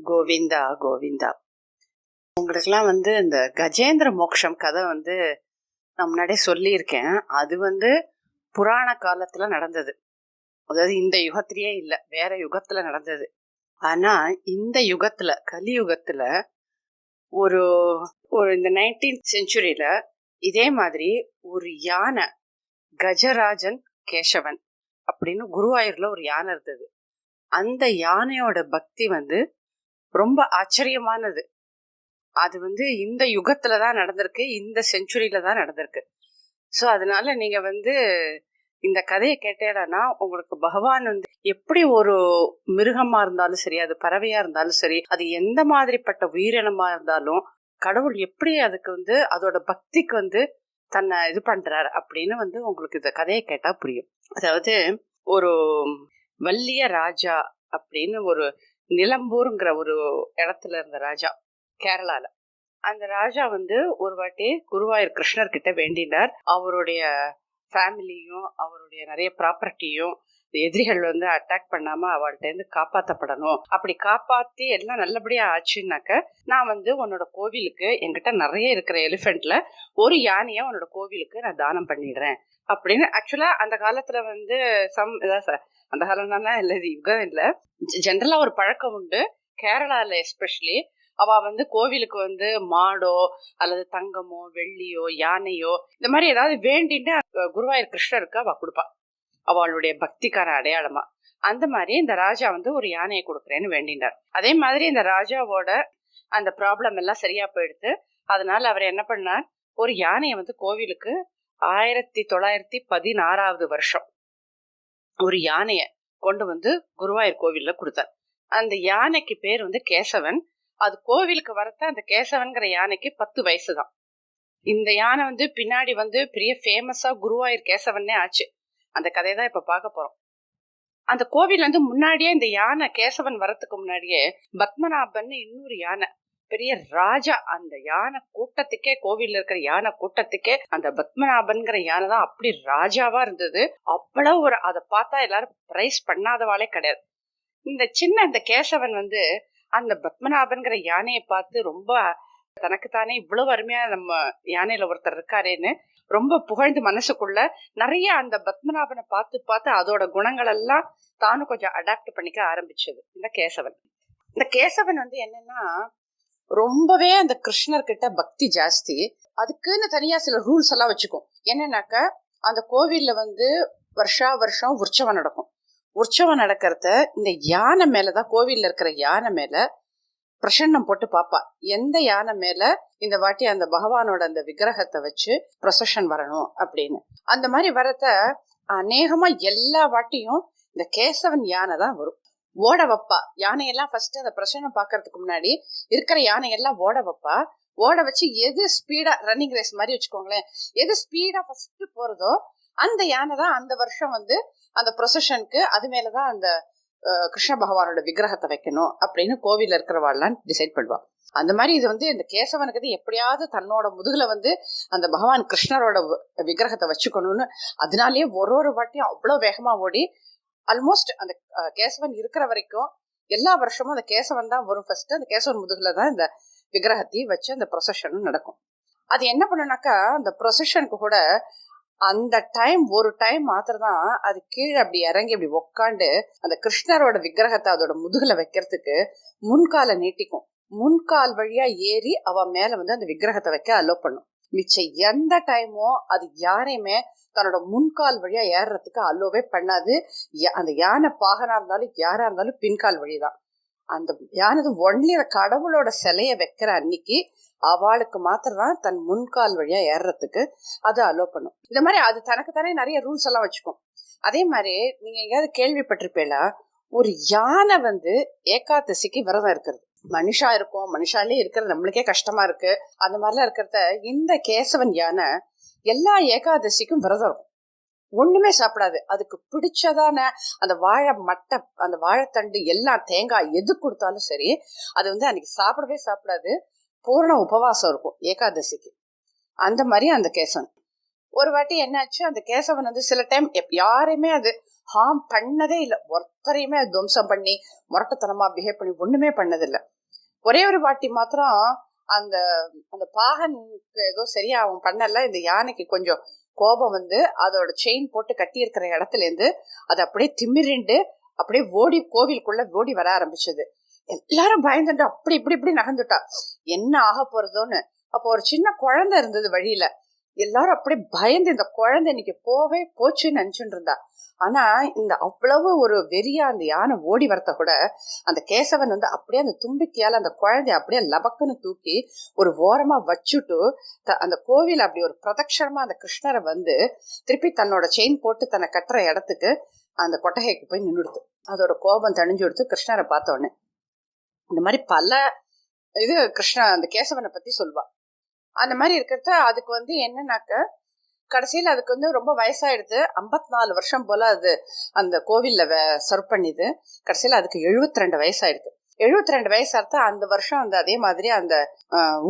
கோவிந்தா கோவிந்தா. உங்களுக்கெல்லாம் இந்த கஜேந்திர மோக்ஷம் கதை நான் முன்னாடியே சொல்லியிருக்கேன். அது புராண காலத்துல நடந்தது. அதாவது இந்த யுகத்திலேயே இல்ல, வேற யுகத்துல நடந்தது. ஆனா இந்த யுகத்துல, கலியுகத்துல ஒரு ஒரு இந்த 19th செஞ்சுரியில இதே மாதிரி ஒரு யானை, கஜராஜன் கேசவன் அப்படின்னு குருவாயூர்ல ஒரு யானை இருந்தது. அந்த யானையோட பக்தி ரொம்ப ஆச்சரியமானது. அது இந்த யுகத்துலதான் நடந்திருக்கு, இந்த செஞ்சுரியில தான் நடந்திருக்கு. ஸோ அதனால நீங்க இந்த கதையை கேட்டேன்னா உங்களுக்கு பகவான் எப்படி ஒரு மிருகமா இருந்தாலும் சரி, அது பறவையா இருந்தாலும் சரி, அது எந்த மாதிரிப்பட்ட உயிரினமா இருந்தாலும் கடவுள் எப்படி அதுக்கு அதோட பக்திக்கு தன்னை இது பண்றாரு அப்படின்னு உங்களுக்கு இந்த கதையை கேட்டா புரியும். அதாவது ஒரு வல்லிய ராஜா அப்படின்னு ஒரு நிலம்பூருங்கிற ஒரு இடத்துல இருந்த ராஜா, கேரளால. அந்த ராஜா ஒரு வாட்டி குருவாயூர் கிருஷ்ணர் கிட்ட வேண்டினார். அவருடைய ஃபேமிலியும் அவருடைய நிறைய ப்ராப்பர்ட்டியும் எதிரிகள் அட்டாக் பண்ணாம அவள்கிட்ட இருந்து காப்பாற்றப்படணும். அப்படி காப்பாத்தி எல்லாம் நல்லபடியா ஆச்சுன்னாக்க நான் உன்னோட கோவிலுக்கு, என்கிட்ட நிறைய இருக்கிற எலிஃபென்ட்ல ஒரு யானைய உன்னோட கோவிலுக்கு நான் தானம் பண்ணிடுறேன் அப்படின்னு. ஆக்சுவலா அந்த காலத்துல அந்த காலம் தானே இல்லை, யுகம் இல்லை, ஜென்ரலா ஒரு பழக்கம் உண்டு கேரளால. எஸ்பெஷலி அவ கோவிலுக்கு மாடோ அல்லது தங்கமோ வெள்ளியோ யானையோ இந்த மாதிரி ஏதாவது வேண்டிட்டு குருவாயூர் கிருஷ்ணருக்கு அவ கொடுப்பா, அவளுடைய பக்திக்கான அடையாளமா. அந்த மாதிரி இந்த ராஜா ஒரு யானையை கொடுக்குறேன்னு வேண்டினார். அதே மாதிரி இந்த ராஜாவோட அந்த ப்ராப்ளம் எல்லாம் சரியா போயிடுது. அதனால அவர் என்ன பண்ணார், ஒரு யானையை கோவிலுக்கு 1916 வருஷம் ஒரு யானைய கொண்டு குருவாயூர் கோவில்ல கொடுத்தார். அந்த யானைக்கு பேர் கேசவன். அது கோவிலுக்கு வரத்த அந்த கேசவன்கிற யானைக்கு 10 வயசு தான். இந்த யானை பின்னாடி பெரிய ஃபேமஸா குருவாயூர் கேசவன்னே ஆச்சு. அந்த கதையை தான் இப்ப பார்க்க போறோம். அந்த கோவில் முன்னாடியே இந்த யானை கேசவன் வரத்துக்கு முன்னாடியே பத்மநாபன் இன்னொரு யானை, பெரிய ராஜா, அந்த யானை கூட்டத்துக்கே, கோவில்ல இருக்கிற யானை கூட்டத்துக்கே அந்த பத்மநாபன்கிற யானை தான் அப்படி ராஜாவா இருந்தது. அவ்வளவு ஒரு, அதை பார்த்தா எல்லாரும் பிரைஸ் பண்ணாதவாளே கிடையாது. இந்த கேசவன் அந்த பத்மநாபன்கிற யானையை பார்த்து ரொம்ப தனக்குத்தானே இவ்வளவு அருமையா நம்ம யானையில ஒருத்தர் இருக்காரேன்னு ரொம்ப புகழ்ந்து மனசுக்குள்ள நிறைய அந்த பத்மநாபனை பார்த்து பார்த்து அதோட குணங்கள் எல்லாம் தானும் கொஞ்சம் அடாப்ட் பண்ணிக்க ஆரம்பிச்சது இந்த கேசவன். இந்த கேசவன் என்னன்னா ரொம்பவே அந்த கிருஷ்ணர் கிட்ட பக்தி ஜாஸ்தி. அதுக்குன்னு தனியா சில ரூல்ஸ் எல்லாம் வச்சுக்கும். என்னன்னாக்கா அந்த கோவில்ல வருஷா வருஷம் உற்சவம் நடக்கும். உற்சவம் நடக்கிறத இந்த யானை மேலதான், கோவில்ல இருக்கிற யானை மேல பிரசன்னம் போட்டு பாப்பா, எந்த யானை மேல இந்த வாட்டி அந்த பகவானோட அந்த விக்கிரகத்தை வச்சு ப்ரொசஷன் வரணும் அப்படின்னு. அந்த மாதிரி வரத அநேகமா எல்லா வாட்டியும் இந்த கேசவன் யானை தான் வரும். ஓட வைப்பா யானையெல்லாம். ஃபர்ஸ்ட் அந்த பிரசன்னம் பாக்குறதுக்கு முன்னாடி இருக்கிற யானையெல்லாம் ஓட வைப்பா. ஓட வச்சு எது ஸ்பீடா, ரன்னிங் ரேஸ் மாதிரி வச்சுக்கோங்களேன், எது ஸ்பீடா ஃபர்ஸ்ட் போறதோ அந்த யானை தான் அந்த வருஷம் அந்த ப்ரொசஷனுக்கு அது மேலதான் அந்த கிருஷ்ண பகவானோட விக்கிரகத்தை வைக்கணும் அப்படின்னு கோவில்ல இருக்கிறவாள்லாம் டிசைட் பண்ணுவா. அந்த மாதிரி இது இந்த கேசவனுக்கு எப்படியாவது தன்னோட முதுகுல அந்த பகவான் கிருஷ்ணரோட விக்கிரகத்தை வச்சுக்கணும்னு, அதனாலேயே ஒரு வாட்டியும் அவ்வளவு வேகமா ஓடி ஆல்மோஸ்ட் அந்த கேசவன் இருக்கிற வரைக்கும் எல்லா வருஷமும் அந்த கேசவன் தான் வரும். ஃபர்ஸ்ட் அந்த கேசவன் முதுகுல தான் இந்த விக்கிரகத்தையும் வச்சு அந்த ப்ரொசஷனும் நடக்கும். அது என்ன பண்ணுனாக்கா, அந்த ப்ரொசஷனுக்கு கூட அந்த டைம் ஒரு டைம் மாத்திரதான் அது கீழே அப்படி இறங்கி அப்படி உக்காண்டு அந்த கிருஷ்ணரோட விக்கிரகத்தை அதோட முதுகுல வைக்கிறதுக்கு முன்கால நீட்டிக்கும். முன்கால் வழியா ஏறி அவ மேல அந்த விக்கிரகத்தை வைக்க அலோ பண்ணும். மிச்சம் எந்த டைமோ அது யாரையுமே தன்னோட முன்கால் வழியா ஏறுறதுக்கு அலோவே பண்ணாது. அந்த யானை பாகனா இருந்தாலும் யாரா இருந்தாலும் பின்கால் வழிதான். அந்த யானை ஒன்லி கடவுளோட சிலைய வைக்கிற அன்னைக்கு அவளுக்கு மாத்திரதான் தன் முன்கால் வழியா ஏறுறதுக்கு அது அலோ பண்ணும். இந்த மாதிரி அது தனக்கு தானே நிறைய ரூல்ஸ் எல்லாம் வச்சுக்கும். அதே மாதிரி நீங்க எங்கேயாவது கேள்விப்பட்டிருப்பேளா, ஒரு யானை ஏகாதசிக்கு விரதம் இருக்கிறது. மனுஷா இருக்கும், மனுஷாலே இருக்கிறது நம்மளுக்கே கஷ்டமா இருக்கு. அந்த மாதிரிலாம் இருக்கிறத இந்த கேசவன் யானை எல்லா ஏகாதசிக்கும் விரதம் இருக்கும். ஒண்ணுமே சாப்பிடாது. அதுக்கு பிடிச்சதான அந்த வாழை மட்டை, அந்த வாழைத்தண்டு எல்லாம், தேங்காய் எது கொடுத்தாலும் சரி அது அன்னைக்கு சாப்பிடவே சாப்பிடாது. பூரண உபவாசம் இருக்கும் ஏகாதசிக்கு. அந்த மாதிரி அந்த கேசவன் ஒரு வாட்டி என்னாச்சு, அந்த கேசவன் சில டைம் யாரையுமே அது ஹார்ம் பண்ணதே இல்லை. ஒருத்தரையுமே அது துவம்சம் பண்ணி முரட்டத்தனமா பிஹேவ் பண்ணி ஒண்ணுமே பண்ணதில்லை. ஒரே ஒரு வாட்டி மாத்திரம் அந்த அந்த பாகனுக்கு ஏதோ சரியா அவன் பண்ணல. இந்த யானைக்கு கொஞ்சம் கோபம் வந்து அதோட செயின் போட்டு கட்டி இருக்கிற இடத்துல இருந்து அது அப்படியே திமிரிண்டு அப்படியே ஓடி கோவிலுக்குள்ள ஓடி வர ஆரம்பிச்சது. எல்லாரும் பயந்துட்டு அப்படி இப்படி இப்படி நகர்ந்துட்டா, என்ன ஆக போறதோன்னு. அப்போ ஒரு சின்ன குழந்தை இருந்தது வழியில. எல்லாரும் அப்படியே பயந்து இந்த குழந்தை இன்னைக்கு போவே போச்சுன்னு நினைச்சுட்டு இருந்தா. ஆனா இந்த அவ்வளவு ஒரு வெறியா அந்த யானை ஓடி வரத்த கூட அந்த கேசவன் வந்து அப்படியே அந்த தும்பிக்கையால அந்த குழந்தைய அப்படியே லபக்குன்னு தூக்கி ஒரு ஓரமா வச்சுட்டு அந்த கோவில் அப்படி ஒரு பிரதட்சணமா அந்த கிருஷ்ணரை வந்து திருப்பி தன்னோட செயின் போட்டு தன்னை கட்டுற இடத்துக்கு அந்த கொட்டகைக்கு போய் நின்றுடுது. அதோட கோபம் தணிஞ்சு கொடுத்து கிருஷ்ணரை பார்த்தோன்னு இந்த மாதிரி பல இது அந்த கேசவனை பத்தி சொல்வா. அந்த மாதிரி இருக்கிறத அதுக்கு வந்து என்னன்னாக்க கடைசியில் அதுக்கு வந்து ரொம்ப வயசாயிடுது. 54 வருஷம் போல அது அந்த கோவில்ல சர்வ் பண்ணிது. கடைசியில் அதுக்கு 72 வயசாயிடுது. 72 வயசாக அந்த வருஷம் அந்த அதே மாதிரி அந்த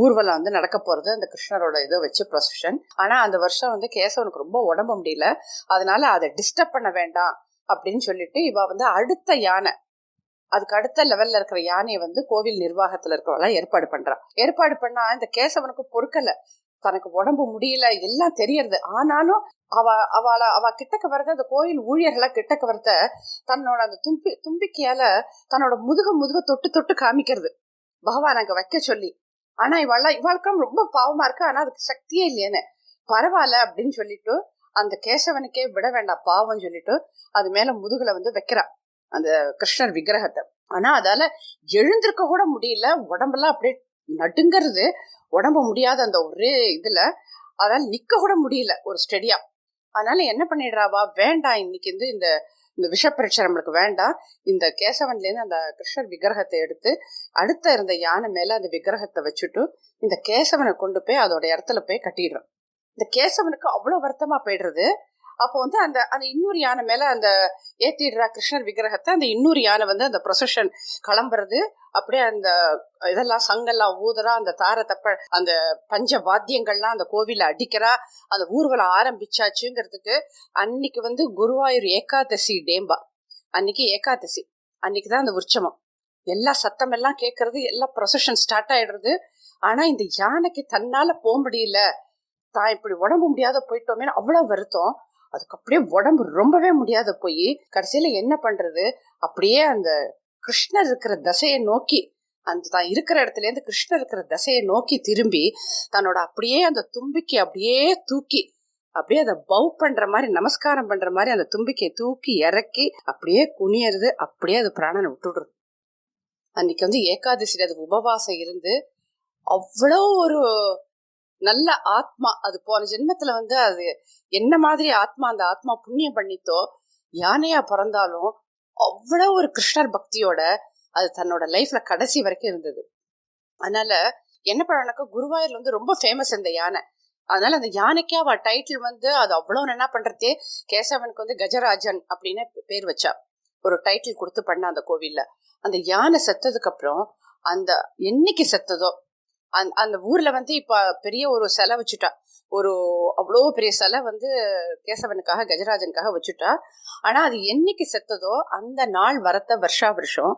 ஊர்வலம் வந்து நடக்க போறது, அந்த கிருஷ்ணரோட இதை வச்சு ப்ரொசஷன். ஆனா அந்த வருஷம் வந்து கேசவனுக்கு ரொம்ப உடம்பு முடியல. அதனால அதை டிஸ்டர்ப் பண்ண வேண்டாம் அப்படின்னு சொல்லிட்டு இவ வந்து அடுத்த யானை, அதுக்கு அடுத்த லெவல்ல இருக்கிற யானையை வந்து கோவில் நிர்வாகத்துல இருக்கிறவெல்லாம் ஏற்பாடு பண்ணா இந்த கேசவனுக்கு பொறுக்கல. தனக்கு உடம்பு முடியல எல்லாம் தெரியறது. ஆனாலும் அவ கிட்டக்க வரத அந்த கோயில் ஊழியர்களா கிட்டக்க வரத தன்னோட அந்த தும்பிக்கையால தன்னோட முதுக தொட்டு தொட்டு காமிக்கிறது பகவான் அங்க வைக்க சொல்லி. ஆனா இவாளுக்கும் ரொம்ப பாவமா இருக்கு. ஆனா அதுக்கு சக்தியே இல்லையேன்னு பரவாயில்ல அப்படின்னு சொல்லிட்டு அந்த கேசவனுக்கே விட வேண்டாம் பாவம் சொல்லிட்டு அது மேல முதுகுல வந்து வைக்கிறா அந்த கிருஷ்ணர் விக்கிரகத்தை. ஆனா அதால எழுந்திருக்க கூட முடியல. உடம்பெல்லாம் அப்படியே நடுங்கிறது. உடம்பு முடியாத அந்த ஒரே இதுல அதால நிக்க கூட முடியல ஒரு ஸ்டெடியா. அதனால என்ன பண்ணிடுறாவா, வேண்டாம் இன்னைக்கு வந்து இந்த விஷப்பரீட்சை நம்மளுக்கு வேண்டாம். இந்த கேசவன்ல இருந்து அந்த கிருஷ்ணர் விக்கிரகத்தை எடுத்து அடுத்த இருந்த யானை மேல அந்த விக்கிரகத்தை வச்சுட்டு இந்த கேசவனை கொண்டு போய் அதோட இடத்துல போய் கட்டிடுறோம். இந்த கேசவனுக்கு அவ்வளவு வருத்தமா போயிடுறது. அப்போ வந்து அந்த இன்னொரு யானை மேல அந்த ஏத்திடுறா கிருஷ்ணர் விக்கிரகத்தை. அந்த இன்னொரு யானை வந்து அந்த ப்ரொசஷன் கிளம்புறது. அப்படியே அந்த இதெல்லாம் சங்கெல்லாம் ஊதுறா, அந்த தார தப்ப அந்த பஞ்ச வாத்தியங்கள்லாம் அந்த கோவில அடிக்கிறா. அந்த ஊர்வலம் ஆரம்பிச்சாச்சுங்கிறதுக்கு அன்னைக்கு வந்து குருவாயூர் ஏகாதசி டேம்பா, அன்னைக்கு ஏகாதசி, அன்னைக்குதான் அந்த உற்சவம். எல்லா சத்தம் எல்லாம் கேட்கறது, எல்லா ப்ரொசஷன் ஸ்டார்ட் ஆயிடுறது. ஆனா இந்த யானைக்கு தன்னால போக முடியல, தான் இப்படி உடம்பு முடியாத போயிட்டோமே அவ்வளவு வருத்தம். அதுக்கு அப்படியே உடம்பு ரொம்பவே முடியாத போய் கடைசியில என்ன பண்றது, அப்படியே அந்த கிருஷ்ணர் இருக்கிற தசையை நோக்கி, அந்த தான் இருக்கிற இடத்துல இருந்து கிருஷ்ணர் இருக்கிற தசையை நோக்கி திரும்பி தன்னோட அப்படியே அந்த தும்பிக்கை அப்படியே தூக்கி அப்படியே அதை பவ் பண்ற மாதிரி, நமஸ்காரம் பண்ற மாதிரி அந்த தும்பிக்கையை தூக்கி இறக்கி அப்படியே குனியறது. அப்படியே அது பிராணனை விட்டுடுறது. அன்னைக்கு வந்து ஏகாதசி அது உபவாசம் இருந்து அவ்வளோ ஒரு நல்ல ஆத்மா. அது போன ஜென்மத்துல வந்து அது என்ன மாதிரி ஆத்மா, அந்த ஆத்மா புண்ணியம் பண்ணித்தோ யானையா பிறந்தாலும் அவ்வளவு ஒரு கிருஷ்ணர் பக்தியோட அது தன்னோட லைஃப்ல கடைசி வரைக்கும் இருந்தது. அதனால என்ன பண்ணாக்க குருவாயூர்ல வந்து ரொம்ப ஃபேமஸ் இந்த யானை. அதனால அந்த யானைக்கு அவ டைட்டில் வந்து அது அவ்வளவு என்ன பண்றதே கேசவனுக்கு வந்து கஜராஜன் அப்படின்னு பேர் வச்சா, ஒரு டைட்டில் கொடுத்து பண்ண அந்த கோவில்ல. அந்த யானை செத்ததுக்கு அப்புறம் அந்த என்னைக்கு செத்ததோ அந்த ஊர்ல வந்து இப்ப பெரிய ஒரு சிலை வச்சுட்டா, ஒரு அவ்வளோ பெரிய சிலை வந்து கேசவனுக்காக கஜராஜனுக்காக வச்சுட்டா. ஆனா அது என்னைக்கு செத்ததோ அந்த நாள் வரத்த வருஷம்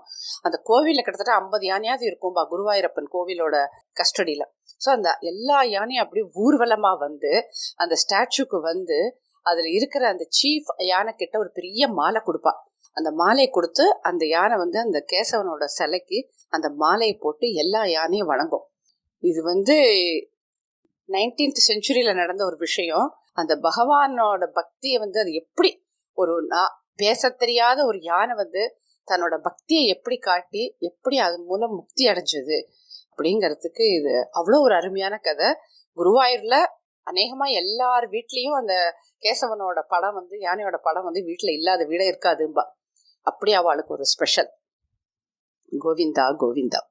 அந்த கோவில்ல கிட்டத்தட்ட 50 யானையாவது இருக்கும்பா குருவாயூரப்பன் கோவிலோட கஸ்டடியில. ஸோ அந்த எல்லா யானையும் அப்படியே ஊர்வலமா வந்து அந்த ஸ்டாச்சுக்கு வந்து அதுல இருக்கிற அந்த சீஃப் யானை கிட்ட ஒரு பெரிய மாலை கொடுப்பா. அந்த மாலையை கொடுத்து அந்த யானை வந்து அந்த கேசவனோட சிலைக்கு அந்த மாலையை போட்டு எல்லா யானையும் வணங்கும். இது வந்து 19th செஞ்சுரியில நடந்த ஒரு விஷயம். அந்த பகவானோட பக்தியை வந்து அது எப்படி ஒரு பேச தெரியாத ஒரு யானை வந்து தன்னோட பக்தியை எப்படி காட்டி எப்படி அதன் மூலம் முக்தி அடைஞ்சது அப்படிங்கிறதுக்கு இது அவ்வளோ ஒரு அருமையான கதை. குருவாயூர்ல அநேகமா எல்லார் வீட்லயும் அந்த கேசவனோட படம் வந்து, யானையோட படம் வந்து வீட்டுல இல்லாத வீடே இருக்காதும்பா. அப்படி அவளுக்கு ஒரு ஸ்பெஷல். கோவிந்தா கோவிந்தா.